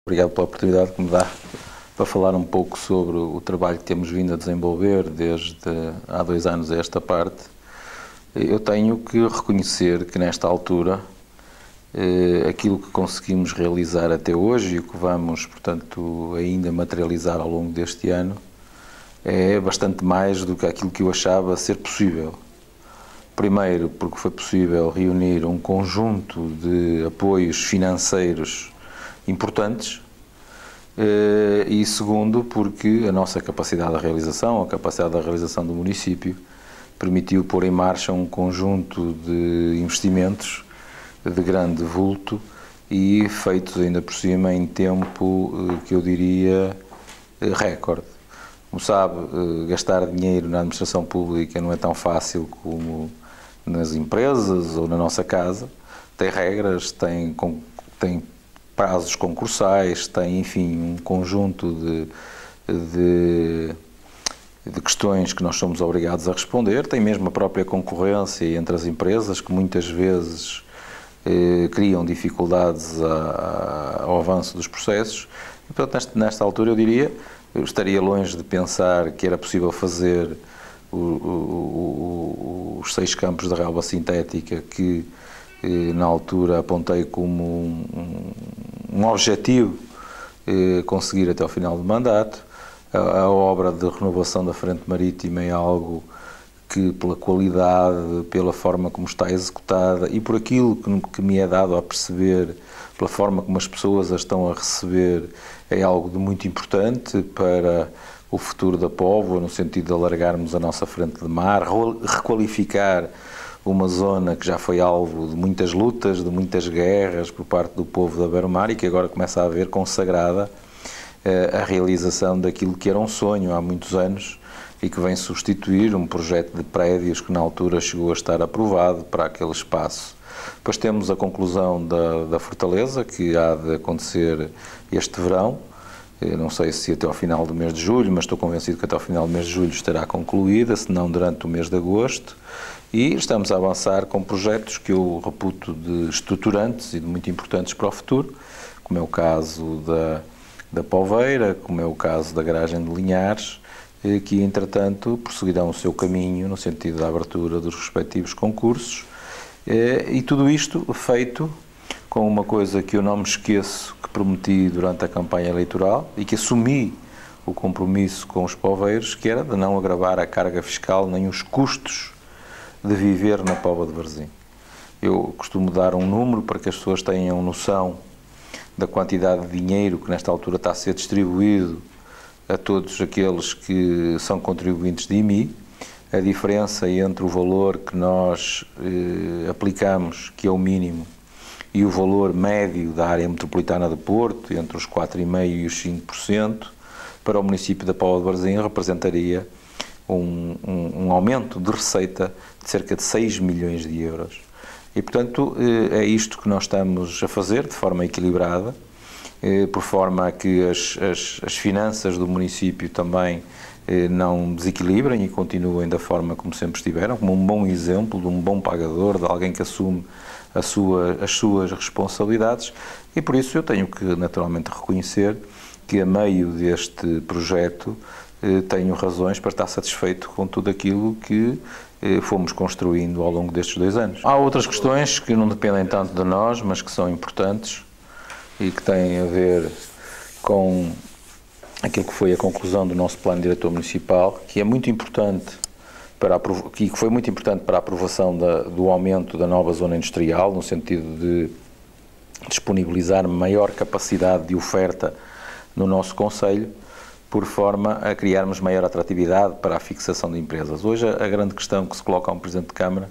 Obrigado pela oportunidade que me dá para falar um pouco sobre o trabalho que temos vindo a desenvolver desde há 2 anos a esta parte. Eu tenho que reconhecer que nesta altura aquilo que conseguimos realizar até hoje e o que vamos, portanto, ainda materializar ao longo deste ano é bastante mais do que aquilo que eu achava ser possível. Primeiro, porque foi possível reunir um conjunto de apoios financeiros importantes, e segundo, porque a nossa capacidade de realização, a capacidade de realização do município, permitiu pôr em marcha um conjunto de investimentos de grande vulto e feitos ainda por cima em tempo que eu diria recorde. Como sabe, gastar dinheiro na administração pública não é tão fácil como nas empresas ou na nossa casa. Tem regras, tem prazos concursais, tem, enfim, um conjunto de questões que nós somos obrigados a responder. Tem mesmo a própria concorrência entre as empresas, que muitas vezes criam dificuldades ao avanço dos processos. E, portanto, nesta altura, eu diria, eu estaria longe de pensar que era possível fazer os 6 campos de relva sintética que na altura apontei como um objetivo conseguir até ao final do mandato. A obra de renovação da frente marítima é algo que, pela qualidade, pela forma como está executada e por aquilo que me é dado a perceber, pela forma como as pessoas a estão a receber, é algo de muito importante para o futuro da Póvoa, no sentido de alargarmos a nossa frente de mar, requalificar uma zona que já foi alvo de muitas lutas, de muitas guerras por parte do povo da Beira-Mar e que agora começa a ver consagrada a realização daquilo que era um sonho há muitos anos e que vem substituir um projeto de prédios que na altura chegou a estar aprovado para aquele espaço. Depois temos a conclusão da Fortaleza, que há de acontecer este verão. Eu não sei se até ao final do mês de julho, mas estou convencido que até ao final do mês de julho estará concluída, se não durante o mês de agosto. E estamos a avançar com projetos que eu reputo de estruturantes e de muito importantes para o futuro, como é o caso da Poveira, como é o caso da garagem de Linhares, que entretanto prosseguirão o seu caminho no sentido da abertura dos respectivos concursos. E tudo isto feito com uma coisa que eu não me esqueço, que prometi durante a campanha eleitoral e que assumi o compromisso com os poveiros, que era de não agravar a carga fiscal nem os custos de viver na Póvoa de Varzim. Eu costumo dar um número para que as pessoas tenham noção da quantidade de dinheiro que nesta altura está a ser distribuído a todos aqueles que são contribuintes de IMI. A diferença entre o valor que nós aplicamos, que é o mínimo, e o valor médio da área metropolitana de Porto, entre os 4,5% e os 5%, para o município da Póvoa de Varzim representaria um aumento de receita de cerca de 6 milhões de euros. E, portanto, é isto que nós estamos a fazer de forma equilibrada, por forma a que as finanças do município também não desequilibrem e continuem da forma como sempre estiveram, como um bom exemplo de um bom pagador, de alguém que assume as suas responsabilidades, e por isso eu tenho que naturalmente reconhecer que a meio deste projeto tenho razões para estar satisfeito com tudo aquilo que fomos construindo ao longo destes 2 anos. Há outras questões que não dependem tanto de nós, mas que são importantes e que têm a ver com aquilo que foi a conclusão do nosso plano diretor municipal, que é muito importante que foi muito importante para a aprovação do aumento da nova zona industrial, no sentido de disponibilizar maior capacidade de oferta no nosso concelho, por forma a criarmos maior atratividade para a fixação de empresas. Hoje a grande questão que se coloca a um Presidente de Câmara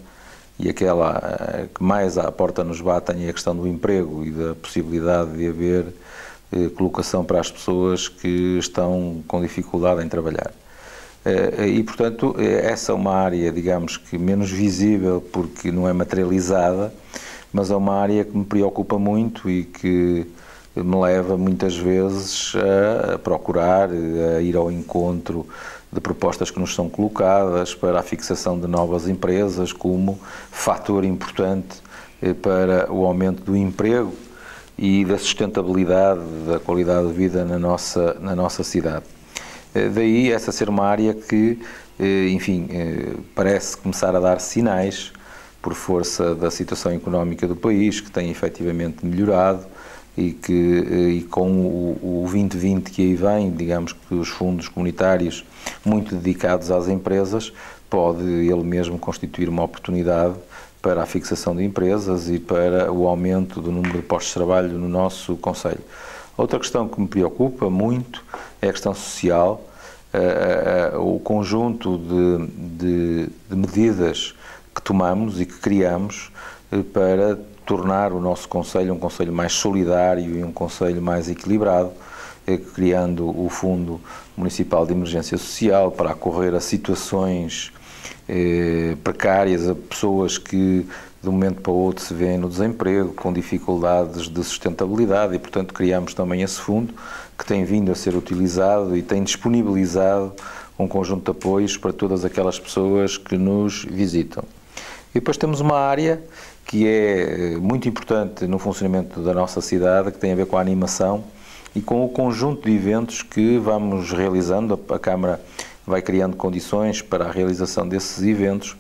e aquela que mais à porta nos batem é a questão do emprego e da possibilidade de haver colocação para as pessoas que estão com dificuldade em trabalhar. E, portanto, essa é uma área, digamos que menos visível porque não é materializada, mas é uma área que me preocupa muito e que me leva muitas vezes a procurar, a ir ao encontro de propostas que nos são colocadas para a fixação de novas empresas como fator importante para o aumento do emprego e da sustentabilidade da qualidade de vida na nossa cidade. Daí essa ser uma área que, enfim, parece começar a dar sinais por força da situação económica do país, que tem efetivamente melhorado e com o 2020 que aí vem, digamos que os fundos comunitários muito dedicados às empresas, pode ele mesmo constituir uma oportunidade para a fixação de empresas e para o aumento do número de postos de trabalho no nosso concelho. Outra questão que me preocupa muito é a questão social, o conjunto de medidas que tomamos e que criamos para tornar o nosso concelho um concelho mais solidário e um concelho mais equilibrado, criando o Fundo Municipal de Emergência Social para acorrer a situações precárias, a pessoas que de um momento para o outro se vêem no desemprego, com dificuldades de sustentabilidade, e portanto criamos também esse fundo que tem vindo a ser utilizado e tem disponibilizado um conjunto de apoios para todas aquelas pessoas que nos visitam. E depois temos uma área que é muito importante no funcionamento da nossa cidade, que tem a ver com a animação e com o conjunto de eventos que vamos realizando. A Câmara vai criando condições para a realização desses eventos,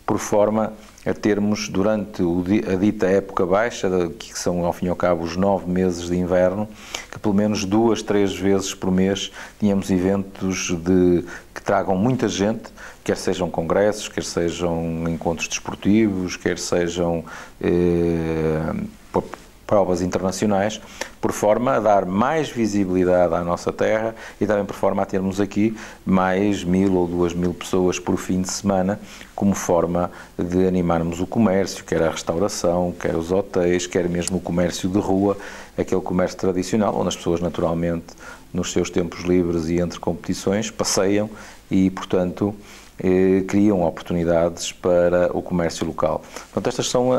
por forma a termos, durante a dita época baixa, que são ao fim e ao cabo os 9 meses de inverno, que pelo menos 2, 3 vezes por mês tínhamos eventos que tragam muita gente, quer sejam congressos, quer sejam encontros desportivos, quer sejam provas internacionais, por forma a dar mais visibilidade à nossa terra e também por forma a termos aqui mais 1000 ou 2000 pessoas por fim de semana, como forma de animarmos o comércio, quer a restauração, quer os hotéis, quer mesmo o comércio de rua, aquele comércio tradicional, onde as pessoas naturalmente nos seus tempos livres e entre competições passeiam e, portanto, criam oportunidades para o comércio local. Portanto, estas são,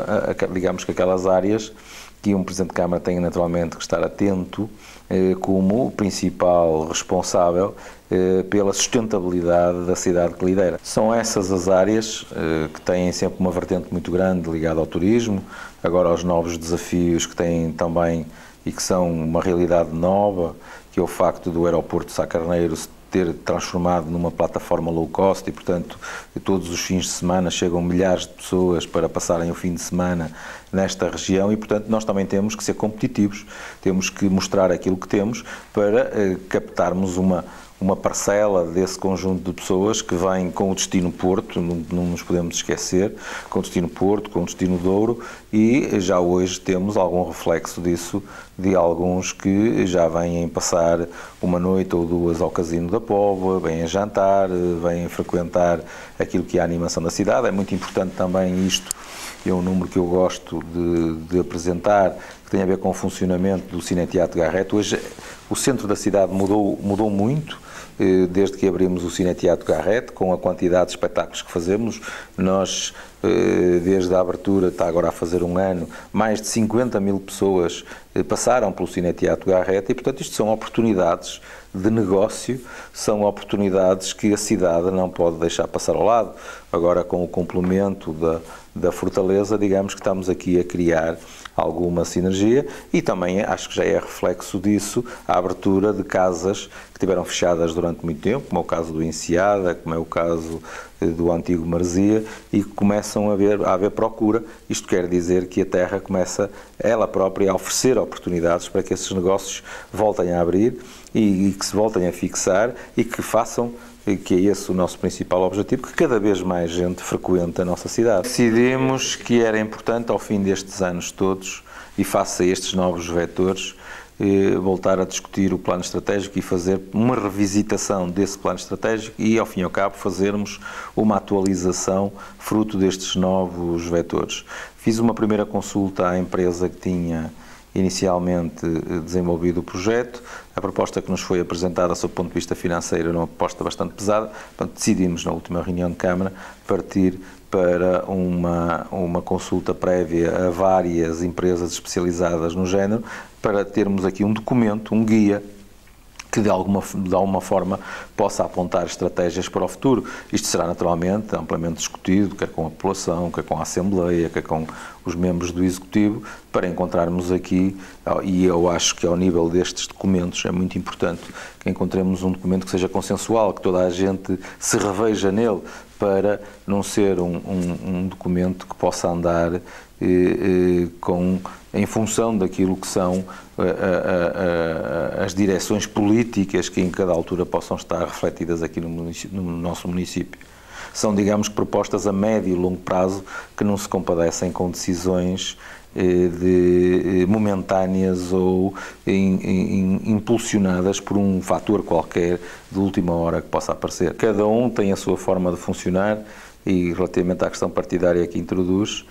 digamos que aquelas áreas que um Presidente de Câmara tem naturalmente que estar atento como o principal responsável pela sustentabilidade da cidade que lidera. São essas as áreas que têm sempre uma vertente muito grande ligada ao turismo, agora aos novos desafios que têm também e que são uma realidade nova, que é o facto do aeroporto de Sá Carneiro se ter transformado numa plataforma low cost e, portanto, todos os fins de semana chegam milhares de pessoas para passarem o fim de semana nesta região e, portanto, nós também temos que ser competitivos, temos que mostrar aquilo que temos para captarmos uma parcela desse conjunto de pessoas que vêm com o destino Porto, não nos podemos esquecer, com o destino Porto, com o destino Douro, e já hoje temos algum reflexo disso, de alguns que já vêm passar uma noite ou duas ao Casino da Póvoa, vêm jantar, vêm frequentar aquilo que é a animação da cidade. É muito importante também isto, é um número que eu gosto de apresentar, que tem a ver com o funcionamento do Cineteatro Garrett. Hoje o centro da cidade mudou muito, desde que abrimos o Cineteatro Garrett, com a quantidade de espetáculos que fazemos. Nós, desde a abertura, está agora a fazer um ano, mais de 50 mil pessoas passaram pelo Cineteatro Garrett e, portanto, isto são oportunidades de negócio, são oportunidades que a cidade não pode deixar passar ao lado. Agora, com o complemento da Fortaleza, digamos que estamos aqui a criar alguma sinergia e também acho que já é reflexo disso a abertura de casas que estiveram fechadas durante muito tempo, como é o caso do Enseada, como é o caso do antigo Marzia, e que começam a haver procura. Isto quer dizer que a terra começa ela própria a oferecer oportunidades para que esses negócios voltem a abrir e que se voltem a fixar e que façam, que é esse o nosso principal objetivo, que cada vez mais gente frequente a nossa cidade. Decidimos que era importante, ao fim destes anos todos, e face a estes novos vetores, voltar a discutir o plano estratégico e fazer uma revisitação desse plano estratégico e, ao fim e ao cabo, fazermos uma atualização fruto destes novos vetores. Fiz uma primeira consulta à empresa que tinha inicialmente desenvolvido o projeto. A proposta que nos foi apresentada, sob o ponto de vista financeiro, era uma proposta bastante pesada. Portanto, decidimos, na última reunião de Câmara, partir para uma consulta prévia a várias empresas especializadas no género, para termos aqui um documento, um guia, que de alguma forma possa apontar estratégias para o futuro. Isto será naturalmente amplamente discutido, quer com a população, quer com a Assembleia, quer com os membros do Executivo, para encontrarmos aqui, e eu acho que ao nível destes documentos é muito importante que encontremos um documento que seja consensual, que toda a gente se reveja nele, para não ser um documento que possa andar em função daquilo que são as direções políticas que em cada altura possam estar refletidas aqui no nosso município. São, digamos, propostas a médio e longo prazo que não se compadecem com decisões momentâneas ou impulsionadas por um fator qualquer de última hora que possa aparecer. Cada um tem a sua forma de funcionar e, relativamente à questão partidária que introduz,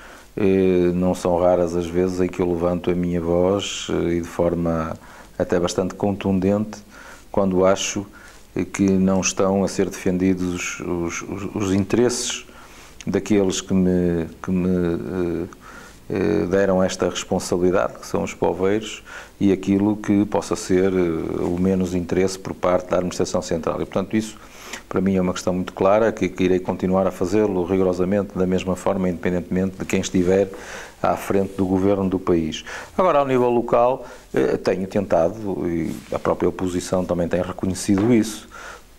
não são raras as vezes em que eu levanto a minha voz e de forma até bastante contundente quando acho que não estão a ser defendidos os interesses daqueles que me deram esta responsabilidade, que são os poveiros, e aquilo que possa ser o menos interesse por parte da Administração Central. E, portanto, isso para mim é uma questão muito clara, que irei continuar a fazê-lo rigorosamente, da mesma forma, independentemente de quem estiver à frente do governo do país. Agora, ao nível local, tenho tentado, e a própria oposição também tem reconhecido isso,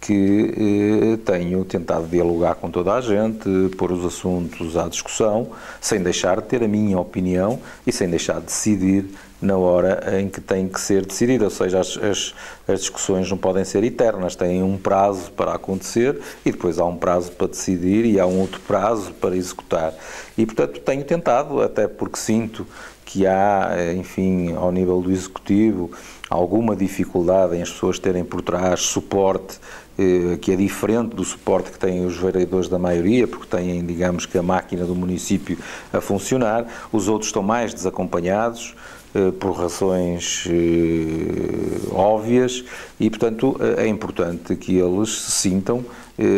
que tenho tentado dialogar com toda a gente, pôr os assuntos à discussão, sem deixar de ter a minha opinião e sem deixar de decidir na hora em que tem que ser decidida, ou seja, as discussões não podem ser eternas, têm um prazo para acontecer e depois há um prazo para decidir e há um outro prazo para executar. E, portanto, tenho tentado, até porque sinto que há, enfim, ao nível do Executivo, alguma dificuldade em as pessoas terem por trás suporte que é diferente do suporte que têm os vereadores da maioria, porque têm, digamos, que a máquina do município a funcionar. Os outros estão mais desacompanhados por razões óbvias e, portanto, é importante que eles se sintam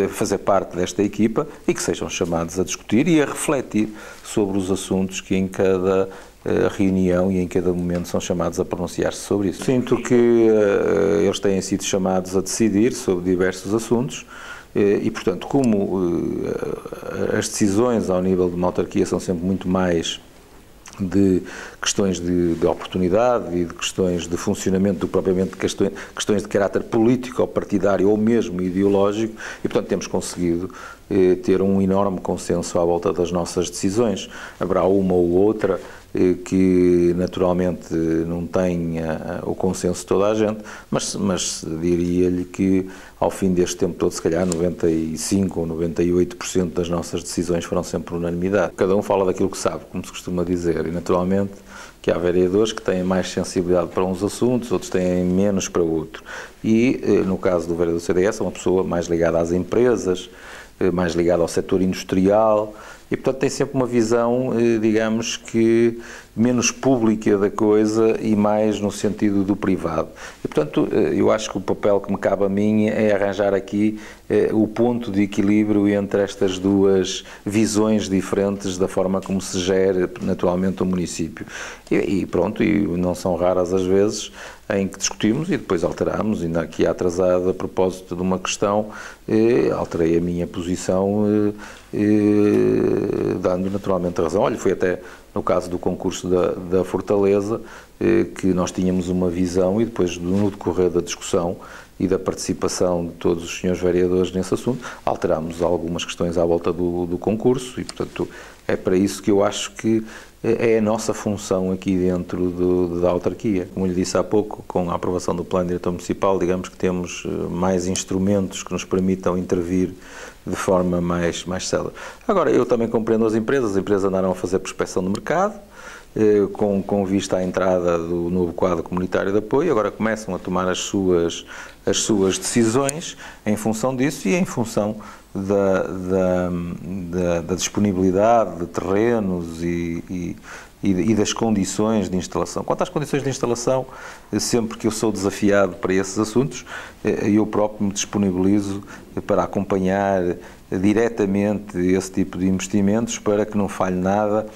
fazer parte desta equipa e que sejam chamados a discutir e a refletir sobre os assuntos que em cada reunião e em cada momento são chamados a pronunciar-se sobre isso. Sinto que eles têm sido chamados a decidir sobre diversos assuntos e, portanto, como as decisões ao nível de uma autarquia são sempre muito mais de questões de oportunidade e de questões de funcionamento do que propriamente questões de caráter político ou partidário ou mesmo ideológico, e portanto temos conseguido ter um enorme consenso à volta das nossas decisões. Haverá uma ou outra que naturalmente não tenha o consenso de toda a gente, mas diria-lhe que ao fim deste tempo todo, se calhar 95% ou 98% das nossas decisões foram sempre por unanimidade. Cada um fala daquilo que sabe, como se costuma dizer, e naturalmente que há vereadores que têm mais sensibilidade para uns assuntos, outros têm menos para outro. E no caso do vereador do CDS, é uma pessoa mais ligada às empresas, mais ligada ao setor industrial, e, portanto, tem sempre uma visão, digamos que, menos pública da coisa e mais no sentido do privado. E, portanto, eu acho que o papel que me cabe a mim é arranjar aqui o ponto de equilíbrio entre estas duas visões diferentes da forma como se gera naturalmente o município. E pronto, e não são raras as vezes em que discutimos e depois alteramos, ainda aqui atrasado a propósito de uma questão, alterei a minha posição, dando naturalmente a razão. Olha, foi até no caso do concurso da Fortaleza, que nós tínhamos uma visão e depois, no decorrer da discussão e da participação de todos os senhores vereadores nesse assunto, alterámos algumas questões à volta do concurso e, portanto, é para isso que eu acho que é a nossa função aqui dentro da autarquia. Como lhe disse há pouco, com a aprovação do Plano Diretor Municipal, digamos que temos mais instrumentos que nos permitam intervir de forma mais célere. Agora, eu também compreendo as empresas andaram a fazer prospecção de mercado, com vista à entrada do novo quadro comunitário de apoio, agora começam a tomar as suas decisões em função disso e em função da disponibilidade de terrenos e das condições de instalação. Quanto às condições de instalação, sempre que eu sou desafiado para esses assuntos, eu próprio me disponibilizo para acompanhar diretamente esse tipo de investimentos para que não falhe nada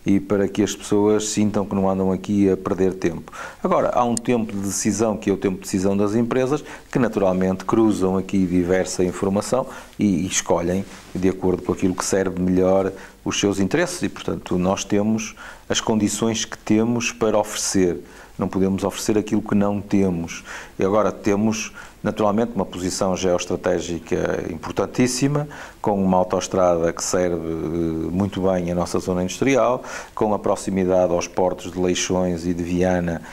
e para que as pessoas sintam que não andam aqui a perder tempo. Agora, há um tempo de decisão, que é o tempo de decisão das empresas, que naturalmente cruzam aqui diversa informação e escolhem de acordo com aquilo que serve melhor os seus interesses e, portanto, nós temos as condições que temos para oferecer. Não podemos oferecer aquilo que não temos. E agora temos, naturalmente, uma posição geoestratégica importantíssima, com uma autoestrada que serve muito bem a nossa zona industrial, com a proximidade aos portos de Leixões e de Viana,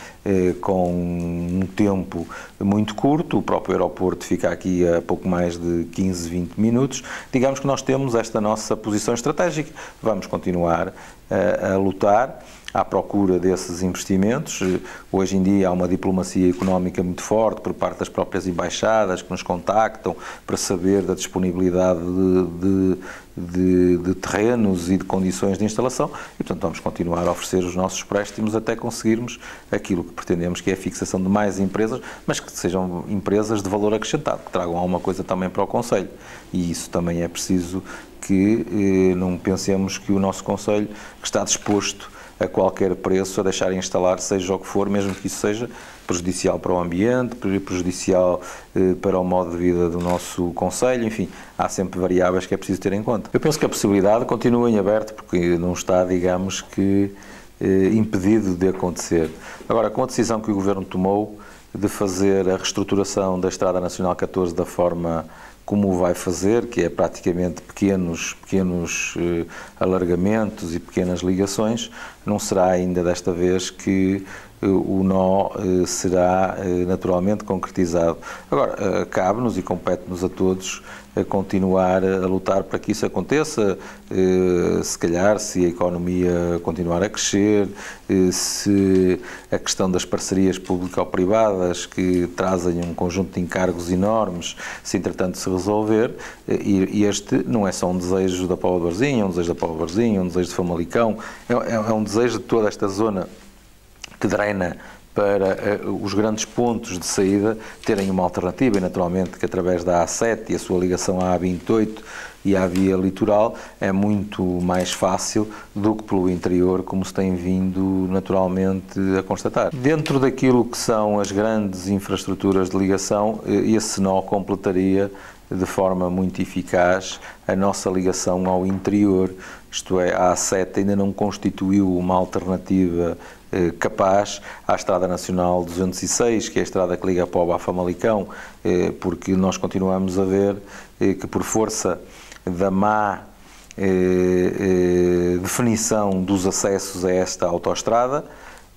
com um tempo muito curto. O próprio aeroporto fica aqui a pouco mais de 15, 20 minutos. Digamos que nós temos esta nossa posição estratégica. Vamos continuar a lutar à procura desses investimentos. Hoje em dia há uma diplomacia económica muito forte por parte das próprias embaixadas que nos contactam para saber da disponibilidade de terrenos e de condições de instalação e, portanto, vamos continuar a oferecer os nossos préstimos até conseguirmos aquilo que pretendemos, que é a fixação de mais empresas, mas que sejam empresas de valor acrescentado, que tragam alguma coisa também para o Concelho. E isso também é preciso que não pensemos que o nosso Concelho está disposto a qualquer preço a deixar instalar, seja o que for, mesmo que isso seja prejudicial para o ambiente, prejudicial para o modo de vida do nosso Concelho, enfim, há sempre variáveis que é preciso ter em conta. Eu penso que a possibilidade continua em aberto, porque não está, digamos que, impedido de acontecer. Agora, com a decisão que o Governo tomou de fazer a reestruturação da Estrada Nacional 14 da forma como o vai fazer, que é praticamente pequenos alargamentos e pequenas ligações, não será ainda desta vez que o nó será naturalmente concretizado. Agora, cabe-nos e compete-nos a todos a continuar a lutar para que isso aconteça, se calhar, se a economia continuar a crescer, se a questão das parcerias público-privadas que trazem um conjunto de encargos enormes, se entretanto se resolver, e este não é só um desejo da Póvoa de Varzim, é um desejo da Póvoa de Varzim, é um desejo de Famalicão, é um desejo de toda esta zona que drena para os grandes pontos de saída terem uma alternativa, e naturalmente que através da A7 e a sua ligação à A28 e à via litoral é muito mais fácil do que pelo interior, como se tem vindo naturalmente a constatar. Dentro daquilo que são as grandes infraestruturas de ligação, esse nó completaria de forma muito eficaz a nossa ligação ao interior, isto é, a A7 ainda não constituiu uma alternativa capaz à Estrada Nacional 206, que é a estrada que liga a Póvoa a Famalicão, porque nós continuamos a ver que por força da má definição dos acessos a esta autoestrada,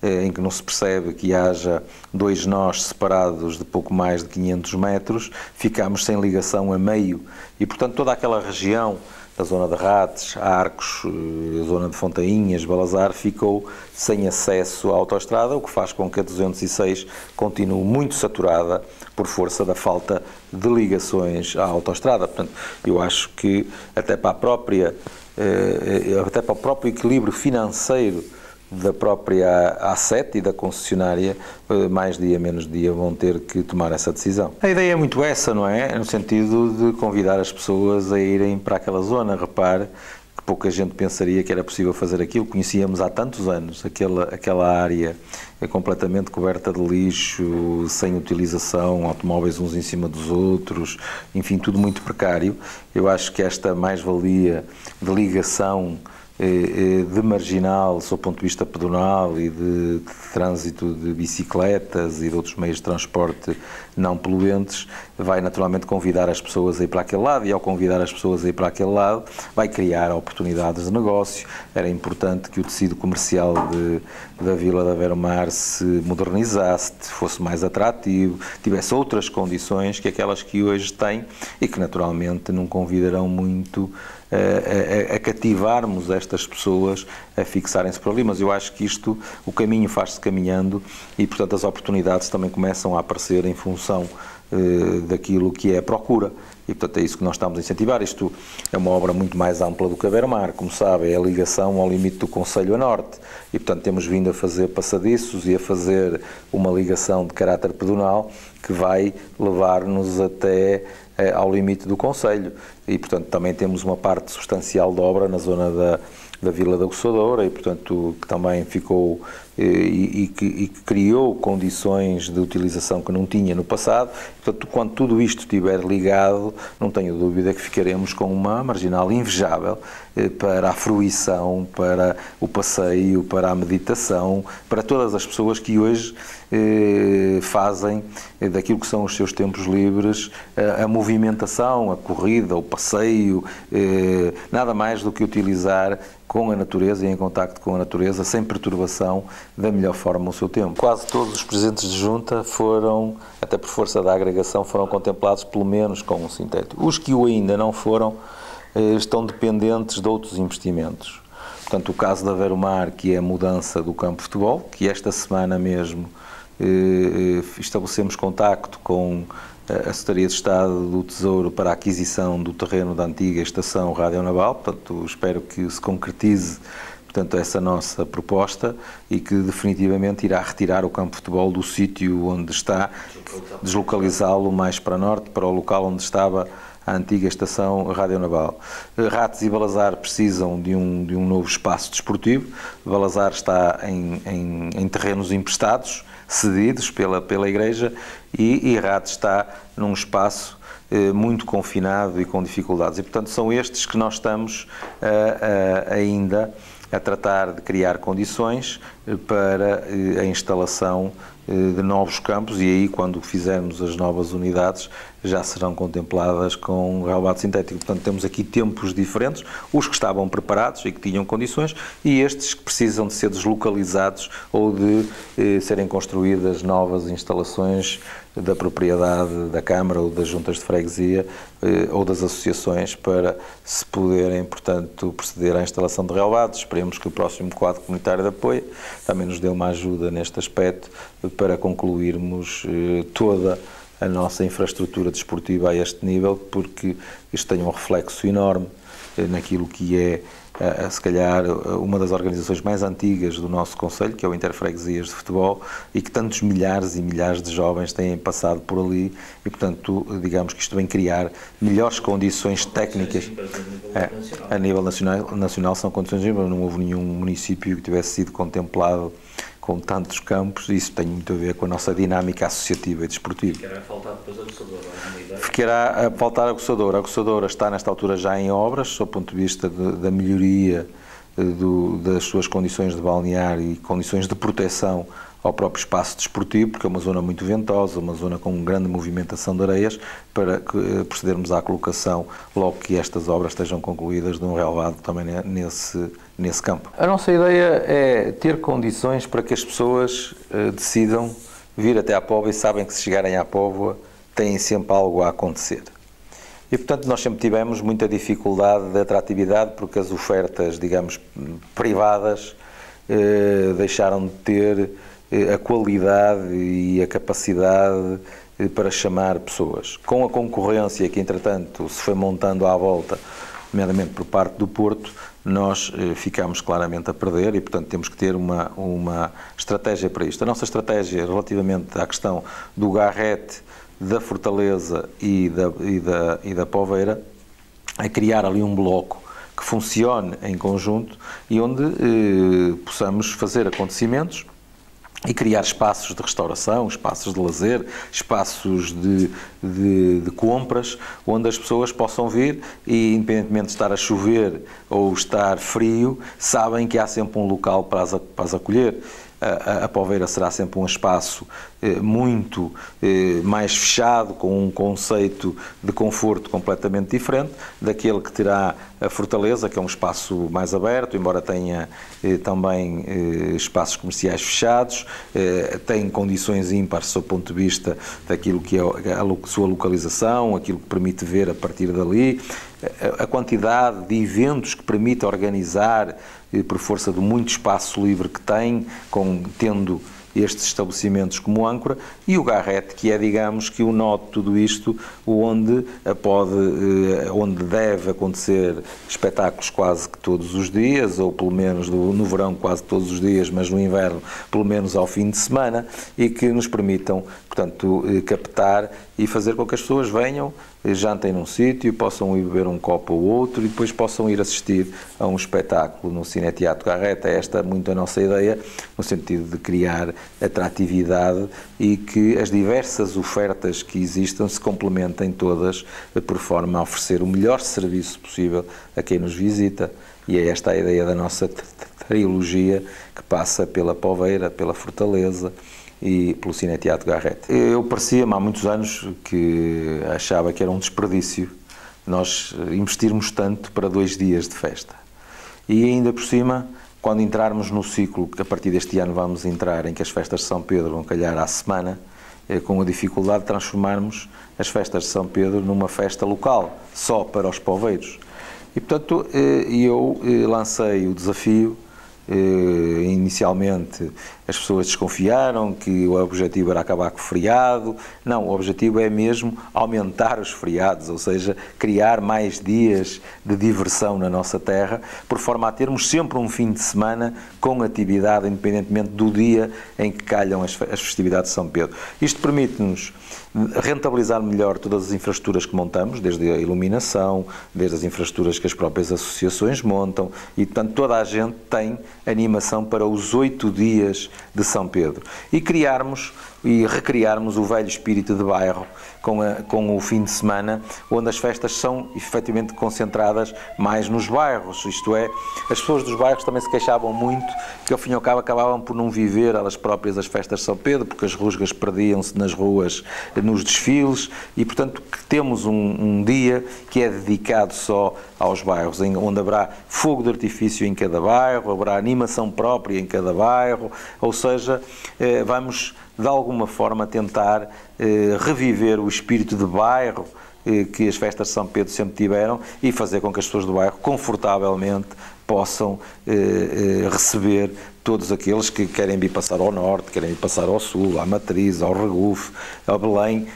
em que não se percebe que haja dois nós separados de pouco mais de 500 metros, ficamos sem ligação a meio e, portanto, toda aquela região da zona de Rates, Arcos, a zona de Fontainhas, Balazar, ficou sem acesso à autoestrada, o que faz com que a 206 continue muito saturada por força da falta de ligações à autoestrada. Portanto, eu acho que até para o próprio equilíbrio financeiro da própria A7 e da concessionária, mais dia menos dia vão ter que tomar essa decisão. A ideia é muito essa, não é? No sentido de convidar as pessoas a irem para aquela zona. Repare que pouca gente pensaria que era possível fazer aquilo. Conhecíamos há tantos anos aquela área completamente coberta de lixo, sem utilização, automóveis uns em cima dos outros, enfim, tudo muito precário. Eu acho que esta mais-valia de ligação de marginal, sob o ponto de vista pedonal e de trânsito de bicicletas e de outros meios de transporte não poluentes, vai naturalmente convidar as pessoas a ir para aquele lado, e ao convidar as pessoas a ir para aquele lado, vai criar oportunidades de negócio. Era importante que o tecido comercial da Vila da Beira-Mar se modernizasse, fosse mais atrativo, tivesse outras condições que aquelas que hoje tem e que naturalmente não convidarão muito a cativarmos estas pessoas a fixarem-se por ali, mas eu acho que o caminho faz-se caminhando e, portanto, as oportunidades também começam a aparecer em função daquilo que é a procura. E, portanto, é isso que nós estamos a incentivar. Isto é uma obra muito mais ampla do que a Beira-Mar, como sabe, é a ligação ao limite do Concelho a norte. E, portanto, temos vindo a fazer passadiços e a fazer uma ligação de caráter pedonal que vai levar-nos até ao limite do Concelho. E, portanto, também temos uma parte substancial da obra na zona da Vila da Coçadora e, portanto, que também ficou e que criou condições de utilização que não tinha no passado. Portanto, quando tudo isto estiver ligado, não tenho dúvida que ficaremos com uma marginal invejável para a fruição, para o passeio, para a meditação, para todas as pessoas que hoje fazem daquilo que são os seus tempos livres a movimentação, a corrida, o passeio, nada mais do que utilizar com a natureza e em contacto com a natureza, sem perturbação, da melhor forma o seu tempo. Quase todos os presidentes de junta foram, até por força da agregação, foram contemplados pelo menos com um sintético. Os que o ainda não foram estão dependentes de outros investimentos. Portanto, o caso da Veromar, que é a mudança do campo de futebol, que esta semana mesmo estabelecemos contacto com a Secretaria de Estado do Tesouro para a aquisição do terreno da antiga estação radionaval. Portanto, espero que se concretize, portanto, essa nossa proposta e que definitivamente irá retirar o campo de futebol do sítio onde está, deslocalizá-lo mais para norte, para o local onde estava a antiga estação radionaval. Ratos e Balazar precisam de um novo espaço desportivo. Balazar está em terrenos emprestados, cedidos pela Igreja, e Ratos está num espaço muito confinado e com dificuldades. E, portanto, são estes que nós estamos ainda a tratar de criar condições para a instalação de novos campos, e aí, quando fizermos as novas unidades, já serão contempladas com relevado sintético. Portanto, temos aqui tempos diferentes, os que estavam preparados e que tinham condições, e estes que precisam de ser deslocalizados ou de serem construídas novas instalações da propriedade da Câmara ou das juntas de freguesia ou das associações para se poderem, portanto, proceder à instalação de relevados. Esperemos que o próximo quadro comunitário de apoio também nos dê uma ajuda neste aspecto para concluirmos toda a nossa infraestrutura desportiva a este nível, porque isto tem um reflexo enorme naquilo que é, se calhar, uma das organizações mais antigas do nosso concelho, que é o Interfreguesias de Futebol, e que tantos milhares e milhares de jovens têm passado por ali, e, portanto, digamos que isto vem criar melhores condições técnicas. A nível nacional são condições, não houve nenhum município que tivesse sido contemplado com tantos campos, e isso tem muito a ver com a nossa dinâmica associativa e desportiva. Ficará a faltar depois a Coçadora? Ficará a faltar a Coçadora. A Coçadora está nesta altura já em obras, sob o ponto de vista da melhoria das suas condições de balneário e condições de proteção ao próprio espaço desportivo, porque é uma zona muito ventosa, uma zona com grande movimentação de areias, para procedermos à colocação, logo que estas obras estejam concluídas, de um relevado também nesse campo. A nossa ideia é ter condições para que as pessoas decidam vir até à Póvoa e sabem que, se chegarem à Póvoa, têm sempre algo a acontecer. E, portanto, nós sempre tivemos muita dificuldade de atratividade, porque as ofertas, digamos, privadas deixaram de ter a qualidade e a capacidade para chamar pessoas. Com a concorrência que, entretanto, se foi montando à volta, nomeadamente por parte do Porto, nós ficamos claramente a perder e, portanto, temos que ter uma estratégia para isto. A nossa estratégia relativamente à questão do Garrete, da Fortaleza e da Poveira é criar ali um bloco que funcione em conjunto e onde possamos fazer acontecimentos e criar espaços de restauração, espaços de lazer, espaços de compras, onde as pessoas possam vir e, independentemente de estar a chover ou estar frio, sabem que há sempre um local para as acolher. A Poveira será sempre um espaço muito mais fechado, com um conceito de conforto completamente diferente daquele que terá a Fortaleza, que é um espaço mais aberto, embora tenha também espaços comerciais fechados, tem condições ímpares sob o ponto de vista daquilo que é a sua localização, aquilo que permite ver a partir dali, a quantidade de eventos que permite organizar por força do muito espaço livre que tem, tendo estes estabelecimentos como âncora, e o Garrett, que é, digamos, que o nó de tudo isto, onde deve acontecer espetáculos quase que todos os dias, ou pelo menos no verão quase todos os dias, mas no inverno pelo menos ao fim de semana, e que nos permitam, portanto, captar e fazer com que as pessoas venham, jantem num sítio, possam ir beber um copo ou outro e depois possam ir assistir a um espetáculo no Cineteatro Garrett. É esta muito a nossa ideia, no sentido de criar atratividade e que as diversas ofertas que existam se complementem todas por forma a oferecer o melhor serviço possível a quem nos visita. E é esta a ideia da nossa trilogia, que passa pela Poveira, pela Fortaleza e pelo Cineteatro Garrett. Eu parecia-me há muitos anos que achava que era um desperdício nós investirmos tanto para 2 dias de festa. E ainda por cima, quando entrarmos no ciclo que a partir deste ano vamos entrar, em que as festas de São Pedro vão calhar à semana, com a dificuldade de transformarmos as festas de São Pedro numa festa local, só para os poveiros. E, portanto, eu lancei o desafio. Inicialmente as pessoas desconfiaram que o objetivo era acabar com o feriado. Não, o objetivo é mesmo aumentar os feriados, ou seja, criar mais dias de diversão na nossa terra, por forma a termos sempre um fim de semana com atividade, independentemente do dia em que calham as festividades de São Pedro. Isto permite-nos rentabilizar melhor todas as infraestruturas que montamos, desde a iluminação, desde as infraestruturas que as próprias associações montam, e portanto toda a gente tem animação para os 8 dias de São Pedro. E criarmos e recriarmos o velho espírito de bairro com o fim de semana, onde as festas são efetivamente concentradas mais nos bairros, isto é, as pessoas dos bairros também se queixavam muito que ao fim e ao cabo acabavam por não viver elas próprias as festas de São Pedro, porque as rusgas perdiam-se nas ruas, nos desfiles, e portanto que temos um dia que é dedicado só aos bairros, onde haverá fogo de artifício em cada bairro, haverá animação própria em cada bairro, ou seja, vamos de alguma forma tentar reviver o espírito de bairro que as festas de São Pedro sempre tiveram e fazer com que as pessoas do bairro confortavelmente possam receber todos aqueles que querem vir passar ao norte, querem ir passar ao sul, à Matriz, ao Regufe, ao Belém,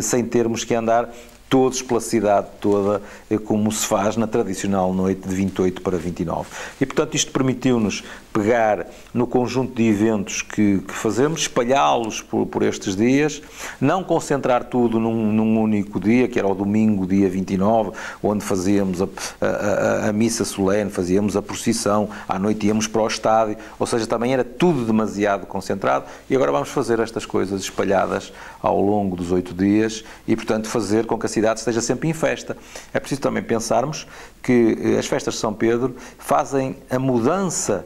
sem termos que andar todos pela cidade toda, como se faz na tradicional noite de 28 para 29. E, portanto, isto permitiu-nos pegar no conjunto de eventos que fazemos, espalhá-los por estes dias, não concentrar tudo num único dia, que era o domingo, dia 29, onde fazíamos a missa solene, fazíamos a procissão, à noite íamos para o estádio, ou seja, também era tudo demasiado concentrado, e agora vamos fazer estas coisas espalhadas ao longo dos 8 dias e, portanto, fazer com que a cidade esteja sempre em festa. É preciso também pensarmos que as festas de São Pedro fazem a mudança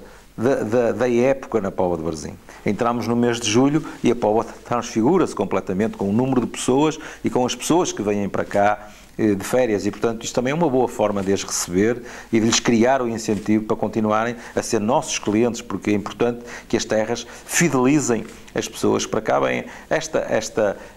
da época na Póvoa de Varzim. Entramos no mês de julho e a Póvoa transfigura-se completamente com o número de pessoas e com as pessoas que vêm para cá de férias, e portanto isto também é uma boa forma de as receber e de lhes criar o incentivo para continuarem a ser nossos clientes, porque é importante que as terras fidelizem as pessoas que para cá vêm.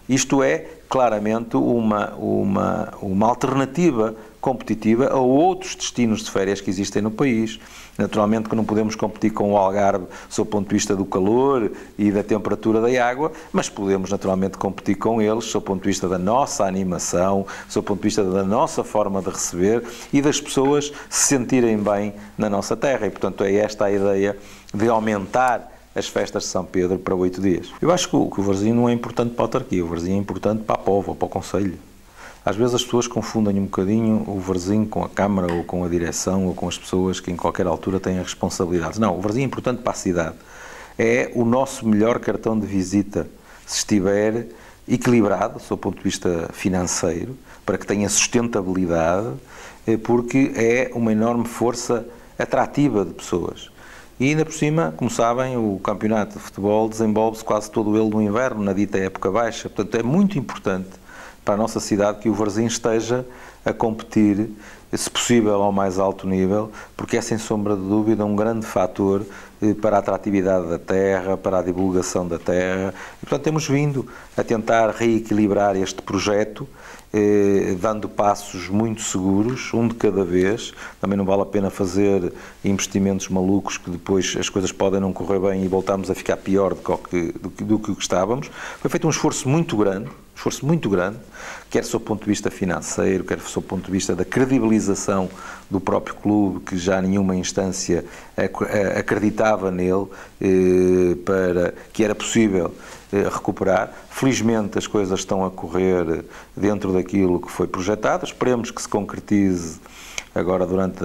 Isto é claramente uma alternativa competitiva a outros destinos de férias que existem no país. Naturalmente que não podemos competir com o Algarve sob o ponto de vista do calor e da temperatura da água, mas podemos naturalmente competir com eles sob o ponto de vista da nossa animação, sob o ponto de vista da nossa forma de receber e das pessoas se sentirem bem na nossa terra. E, portanto, é esta a ideia de aumentar as festas de São Pedro para 8 dias. Eu acho que o Varzim não é importante para a autarquia, o Varzim é importante para a Póvoa, para o Concelho. Às vezes as pessoas confundem um bocadinho o Varzim com a Câmara ou com a direção ou com as pessoas que em qualquer altura têm a responsabilidade. Não, o Varzim é importante para a cidade. É o nosso melhor cartão de visita, se estiver equilibrado, sob o ponto de vista financeiro, para que tenha sustentabilidade, porque é uma enorme força atrativa de pessoas. E ainda por cima, como sabem, o campeonato de futebol desenvolve-se quase todo ele no inverno, na dita época baixa. Portanto, é muito importante para a nossa cidade que o Varzim esteja a competir, se possível, ao mais alto nível, porque é, sem sombra de dúvida, um grande fator para a atratividade da terra, para a divulgação da terra. E, portanto, temos vindo a tentar reequilibrar este projeto, dando passos muito seguros, um de cada vez. Também não vale a pena fazer investimentos malucos que depois as coisas podem não correr bem e voltamos a ficar pior do que estávamos. Foi feito um esforço muito grande, quer do seu ponto de vista financeiro, quer do seu ponto de vista da credibilização do próprio clube, que já nenhuma instância acreditava nele, para que era possível recuperar. Felizmente as coisas estão a correr dentro daquilo que foi projetado, esperemos que se concretize agora durante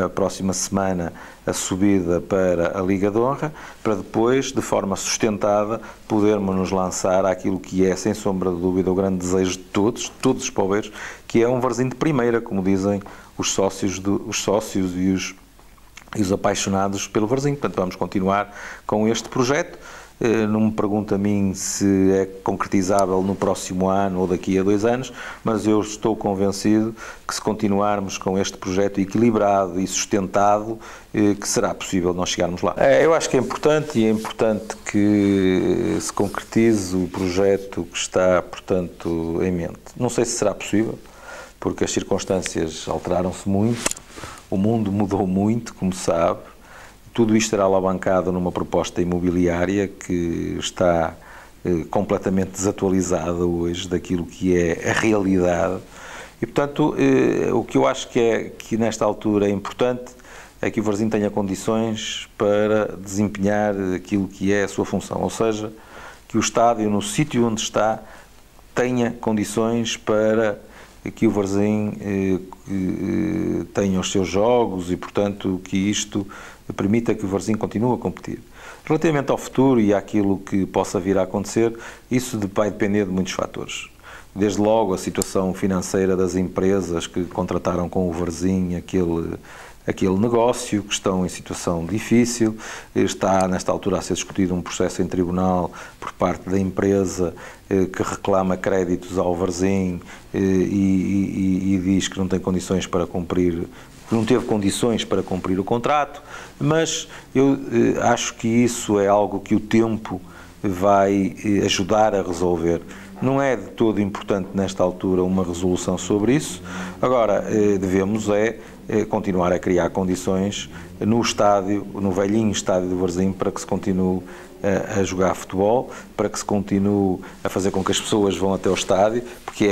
a próxima semana a subida para a Liga de Honra, para depois, de forma sustentada, podermos nos lançar àquilo que é, sem sombra de dúvida, o grande desejo de todos os poveiros, que é um Varzim de primeira, como dizem os sócios e os apaixonados pelo Varzim. Portanto, vamos continuar com este projeto. Não me pergunto a mim se é concretizável no próximo ano ou daqui a 2 anos, mas eu estou convencido que, se continuarmos com este projeto equilibrado e sustentado, que será possível nós chegarmos lá. Eu acho que é importante que se concretize o projeto que está, portanto, em mente. Não sei se será possível, porque as circunstâncias alteraram-se muito, o mundo mudou muito, como sabe. Tudo isto será alavancado numa proposta imobiliária que está completamente desatualizada hoje daquilo que é a realidade. E, portanto, o que eu acho que nesta altura é importante é que o Varzim tenha condições para desempenhar aquilo que é a sua função, ou seja, que o estádio, no sítio onde está, tenha condições para que o Varzim tenha os seus jogos e, portanto, que isto permita que o Varzim continue a competir. Relativamente ao futuro e àquilo que possa vir a acontecer, isso vai depender de muitos fatores. Desde logo a situação financeira das empresas que contrataram com o Varzim aquele negócio, que estão em situação difícil. Está, nesta altura, a ser discutido um processo em tribunal por parte da empresa que reclama créditos ao Varzim e diz que não tem condições para cumprir, que não teve condições para cumprir o contrato, mas eu acho que isso é algo que o tempo vai ajudar a resolver. Não é de todo importante, nesta altura, uma resolução sobre isso. Agora, devemos continuar a criar condições no estádio, no velhinho estádio do Varzim, para que se continue a jogar futebol, para que se continue a fazer com que as pessoas vão até ao estádio, porque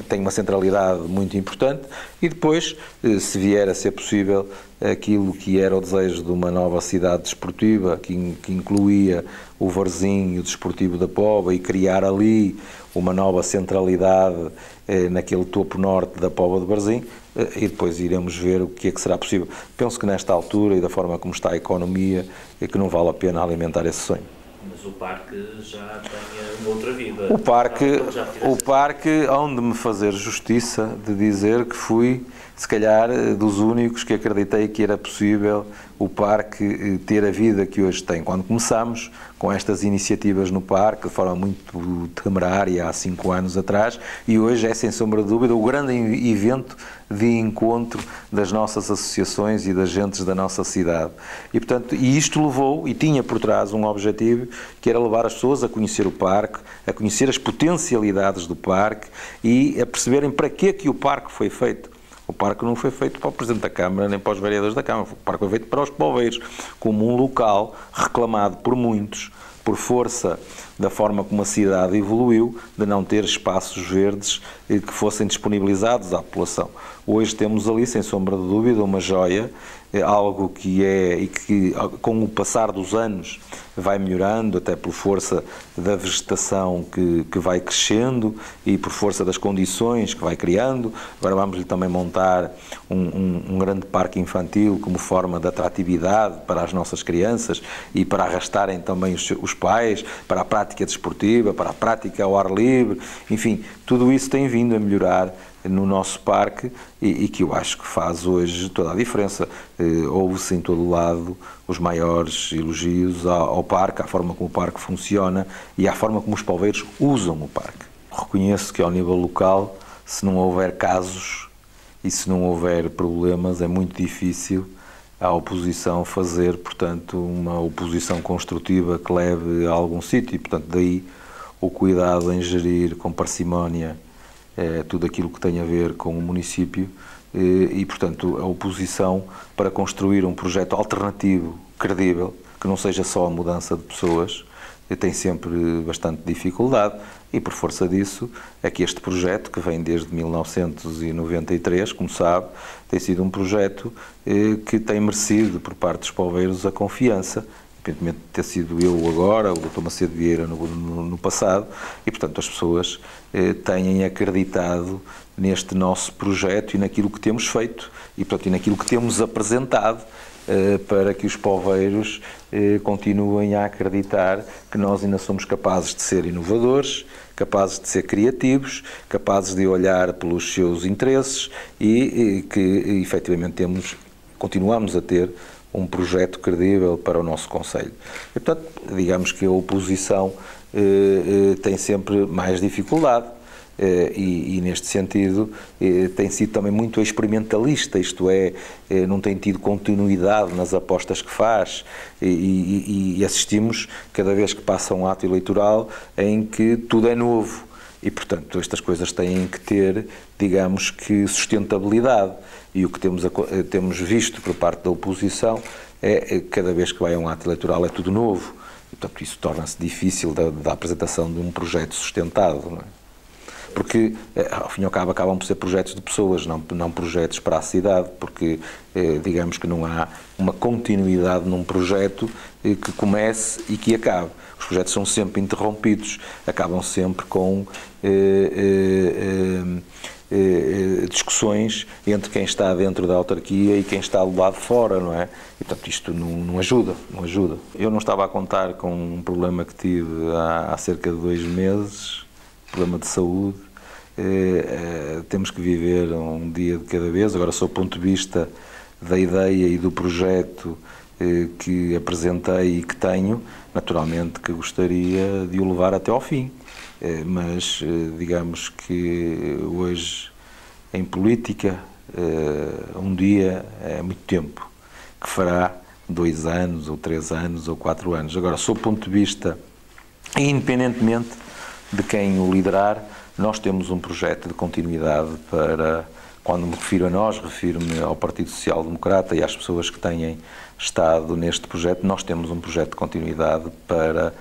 tem uma centralidade muito importante, e depois, se vier a ser possível, aquilo que era o desejo de uma nova cidade desportiva, que incluía o Varzim e o Desportivo da Póvoa, e criar ali uma nova centralidade naquele topo norte da Póvoa de Varzim, e depois iremos ver o que é que será possível. Penso que nesta altura e da forma como está a economia, é que não vale a pena alimentar esse sonho. Mas o parque já tem uma outra vida. O parque, onde me fazer justiça de dizer que fui, se calhar, dos únicos que acreditei que era possível o parque ter a vida que hoje tem. Quando começámos com estas iniciativas no parque, de forma muito temerária, há 5 anos atrás, e hoje é, sem sombra de dúvida, o grande evento de encontro das nossas associações e das gentes da nossa cidade. E, portanto, isto levou, e tinha por trás um objetivo, que era levar as pessoas a conhecer o parque, a conhecer as potencialidades do parque e a perceberem para que o parque foi feito. O parque não foi feito para o Presidente da Câmara nem para os vereadores da Câmara, o parque foi feito para os poveiros, como um local reclamado por muitos, por força da forma como a cidade evoluiu, de não ter espaços verdes que fossem disponibilizados à população. Hoje temos ali, sem sombra de dúvida, uma joia, algo que e que com o passar dos anos vai melhorando, até por força da vegetação que vai crescendo e por força das condições que vai criando. Agora vamos-lhe também montar um grande parque infantil como forma de atratividade para as nossas crianças e para arrastarem também os pais para a prática desportiva, para a prática ao ar livre. Enfim, tudo isso tem vindo a melhorar no nosso parque e que eu acho que faz hoje toda a diferença. Houve-se em todo o lado os maiores elogios ao parque, à forma como o parque funciona e à forma como os poveiros usam o parque. reconheço que ao nível local, se não houver casos e se não houver problemas, é muito difícil a oposição fazer, portanto, uma oposição construtiva que leve a algum sítio. E, portanto, daí o cuidado em gerir com parcimónia tudo aquilo que tem a ver com o município e, portanto, a oposição para construir um projeto alternativo, credível, que não seja só a mudança de pessoas, tem sempre bastante dificuldade e, por força disso, é que este projeto, que vem desde 1993, como sabe, tem sido um projeto que tem merecido, por parte dos poveiros, a confiança, independentemente de ter sido eu agora, o Dr. Macedo Vieira no passado, e, portanto, as pessoas têm acreditado neste nosso projeto e naquilo que temos feito e, portanto, e naquilo que temos apresentado, para que os poveiros continuem a acreditar que nós ainda somos capazes de ser inovadores, capazes de ser criativos, capazes de olhar pelos seus interesses e que efetivamente continuamos a ter um projeto credível para o nosso concelho. E, portanto, digamos que a oposição tem sempre mais dificuldade. E neste sentido tem sido também muito experimentalista, isto é, não tem tido continuidade nas apostas que faz e assistimos cada vez que passa um ato eleitoral em que tudo é novo e, portanto, estas coisas têm que ter, digamos que, sustentabilidade e o que temos visto por parte da oposição é cada vez que vai a um ato eleitoral é tudo novo e, portanto, isso torna-se difícil da apresentação de um projeto sustentado, não é? Porque, ao fim e ao cabo, acabam por ser projetos de pessoas, não projetos para a cidade, porque, digamos que não há uma continuidade num projeto que comece e que acabe. Os projetos são sempre interrompidos, acabam sempre com discussões entre quem está dentro da autarquia e quem está do lado de fora, não é? E, portanto, isto não ajuda. Eu não estava a contar com um problema que tive há cerca de 2 meses, problema de saúde, temos que viver um dia de cada vez. Agora, sob o ponto de vista da ideia e do projeto que apresentei e que tenho, naturalmente que gostaria de o levar até ao fim, mas digamos que hoje em política um dia é muito tempo, que fará 2 anos ou 3 anos ou 4 anos. Agora, sob o ponto de vista, independentemente de quem o liderar, nós temos um projeto de continuidade para, quando me refiro a nós, refiro-me ao Partido Social Democrata e às pessoas que têm estado neste projeto, nós temos um projeto de continuidade para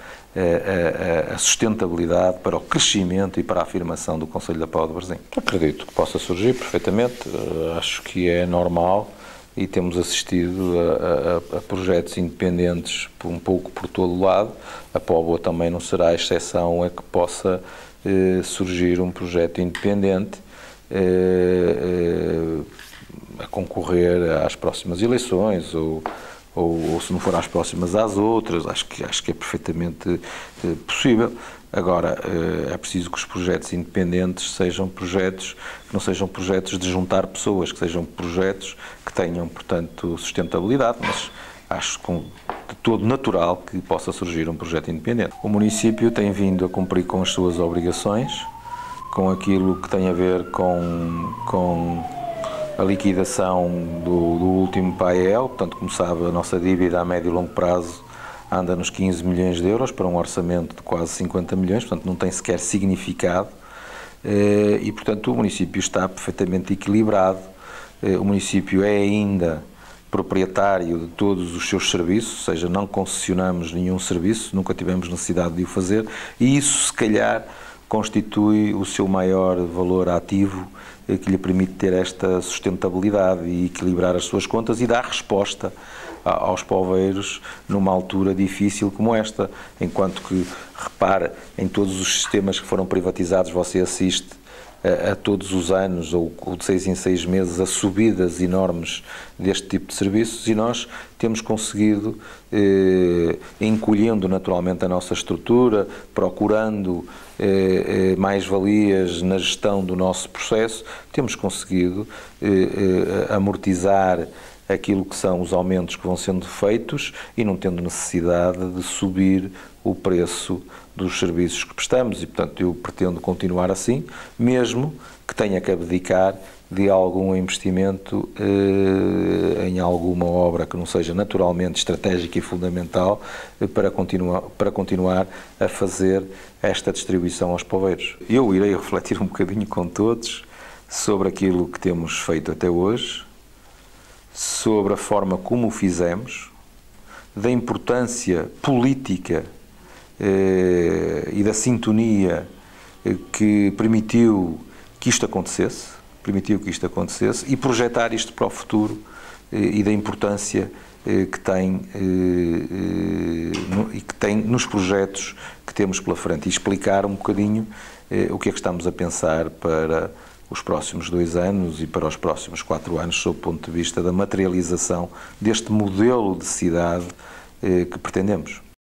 a sustentabilidade, para o crescimento e para a afirmação do Concelho da Póvoa de Varzim. Acredito que possa surgir perfeitamente, acho que é normal e temos assistido a projetos independentes um pouco por todo o lado. A Póvoa também não será a exceção a que possa surgir um projeto independente a concorrer às próximas eleições ou se não for às próximas, às outras. Acho que é perfeitamente possível. Agora, é preciso que os projetos independentes sejam projetos que não sejam projetos de juntar pessoas, que sejam projetos que tenham, portanto, sustentabilidade, mas acho de todo natural que possa surgir um projeto independente. O município tem vindo a cumprir com as suas obrigações, com aquilo que tem a ver com a liquidação do último PAEL. Portanto, como sabe, a nossa dívida a médio e longo prazo anda nos 15 milhões de euros para um orçamento de quase 50 milhões, portanto não tem sequer significado e, portanto, o município está perfeitamente equilibrado. O município é ainda proprietário de todos os seus serviços, ou seja, não concessionamos nenhum serviço, nunca tivemos necessidade de o fazer e isso, se calhar, constitui o seu maior valor ativo que lhe permite ter esta sustentabilidade e equilibrar as suas contas e dar resposta aos poveiros numa altura difícil como esta. Enquanto que, repara, em todos os sistemas que foram privatizados, você assiste a todos os anos, ou de 6 em 6 meses, a subidas enormes deste tipo de serviços e nós temos conseguido, encolhendo naturalmente a nossa estrutura, procurando mais-valias na gestão do nosso processo, temos conseguido amortizar aquilo que são os aumentos que vão sendo feitos e não tendo necessidade de subir o preço dos serviços que prestamos e, portanto, eu pretendo continuar assim, mesmo que tenha que abdicar de algum investimento em alguma obra que não seja naturalmente estratégica e fundamental para continuar a fazer esta distribuição aos poveiros. Eu irei refletir um bocadinho com todos sobre aquilo que temos feito até hoje, sobre a forma como o fizemos, da importância política e da sintonia que permitiu que isto acontecesse, e projetar isto para o futuro e da importância que tem nos projetos que temos pela frente e explicar um bocadinho o que é que estamos a pensar para os próximos 2 anos e para os próximos 4 anos, sob o ponto de vista da materialização deste modelo de cidade que pretendemos.